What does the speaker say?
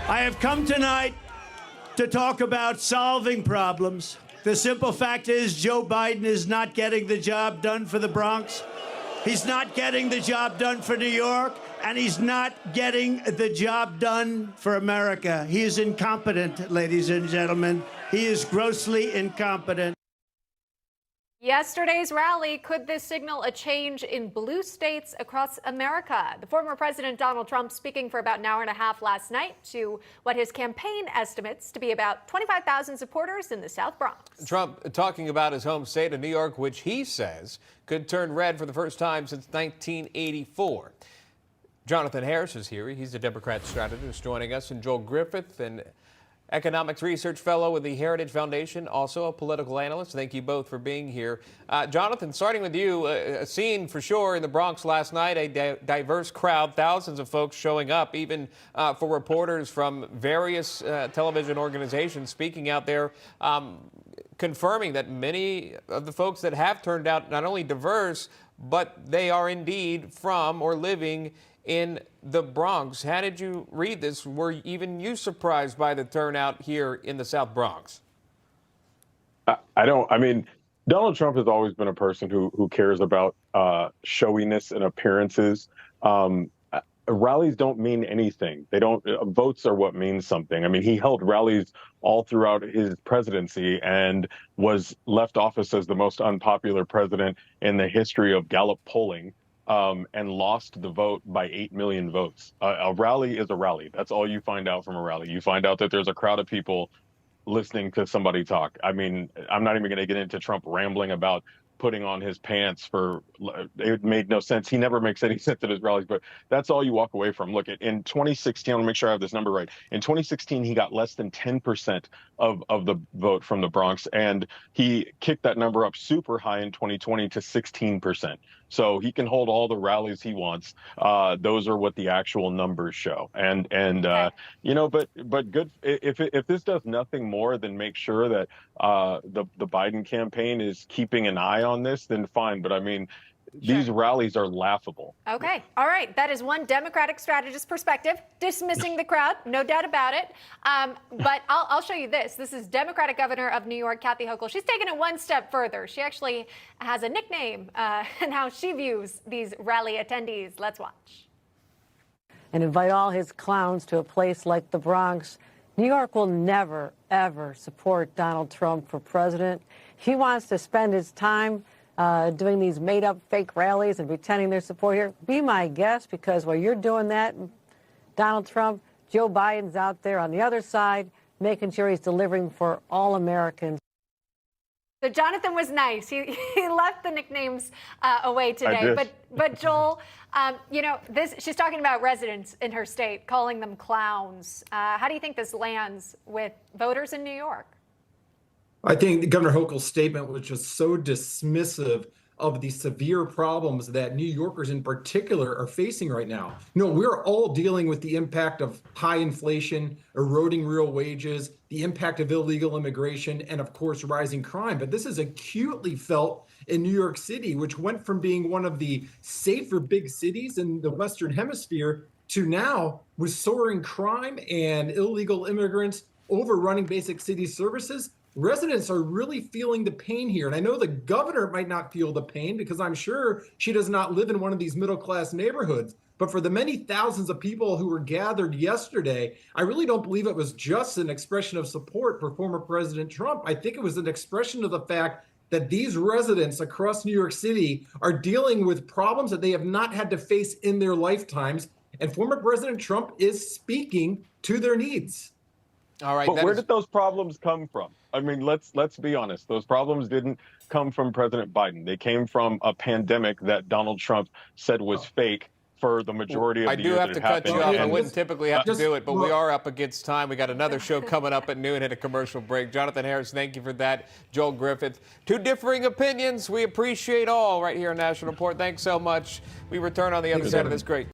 I have come tonight to talk about solving problems. The simple fact is Joe Biden is not getting the job done for the Bronx. He's not getting the job done for New York, and he's not getting the job done for America. He is incompetent, ladies and gentlemen. He is grossly incompetent. Yesterday's rally, could this signal a change in blue states across America? The former President Donald Trump speaking for about an hour and a half last night to what his campaign estimates to be about 25,000 supporters in the South Bronx. Trump talking about his home state of New York, which he says could turn red for the first time since 1984. Jonathan Harris is here. He's a Democrat strategist joining us, and Joel Griffith, an economics research fellow with the Heritage Foundation, also a political analyst. Thank you both for being here. Jonathan, starting with you, a scene for sure in the Bronx last night, a diverse crowd, thousands of folks showing up, even for reporters from various television organizations speaking out there, confirming that many of the folks that have turned out not only diverse, but they are indeed from or living in the Bronx. How did you read this? Were even you surprised by the turnout here in the South Bronx? I mean, Donald Trump has always been a person who cares about showiness and appearances. Rallies don't mean anything. They don't. Votes are what means something. I mean, he held rallies all throughout his presidency and was left office as the most unpopular president in the history of Gallup polling. And lost the vote by 8 million votes. A rally is a rally. That's all you find out from a rally. You find out that there's a crowd of people listening to somebody talk. I mean, I'm not even going to get into Trump rambling about putting on his pants it made no sense. He never makes any sense at his rallies, but that's all you walk away from. Look, in 2016, I want to make sure I have this number right. In 2016, he got less than 10% of the vote from the Bronx, and he kicked that number up super high in 2020 to 16%. So he can hold all the rallies he wants. Those are what the actual numbers show. And you know, but good if this does nothing more than make sure that the Biden campaign is keeping an eye on this, then fine. But I mean, these rallies are laughable. Okay. All right. That is one Democratic strategist perspective, dismissing the crowd, no doubt about it. But I'll show you this. This is Democratic Governor of New York, Kathy Hochul. She's taken it one step further. She actually has a nickname and how she views these rally attendees. Let's watch. And invite all his clowns to a place like the Bronx. New York will never, ever support Donald Trump for president. He wants to spend his time doing these made-up fake rallies and pretending their support here. Be my guest, because while you're doing that, Donald Trump, Joe Biden's out there on the other side, making sure he's delivering for all Americans. So Jonathan was nice. He left the nicknames away today. But Joel, you know, she's talking about residents in her state, calling them clowns. How do you think this lands with voters in New York? I think Governor Hochul's statement was just so dismissive of the severe problems that New Yorkers in particular are facing right now. You know, we're all dealing with the impact of high inflation, eroding real wages, the impact of illegal immigration, and of course, rising crime. But this is acutely felt in New York City, which went from being one of the safer big cities in the Western Hemisphere to now with soaring crime and illegal immigrants overrunning basic city services. Residents are really feeling the pain here. And I know the governor might not feel the pain because I'm sure she does not live in one of these middle-class neighborhoods. But for the many thousands of people who were gathered yesterday, I really don't believe it was just an expression of support for former President Trump. I think it was an expression of the fact that these residents across New York City are dealing with problems that they have not had to face in their lifetimes. And former President Trump is speaking to their needs. All right. But where did those problems come from? I mean, let's be honest. Those problems didn't come from President Biden. They came from a pandemic that Donald Trump said was fake for the majority of the year that it happened. I do have to cut you off. I wouldn't typically have to do it, but we are up against time. We got another show coming up at noon and a commercial break. Jonathan Harris, thank you for that. Joel Griffith. Two differing opinions. We appreciate all right here on National Report. Thanks so much. We return on the other side of this great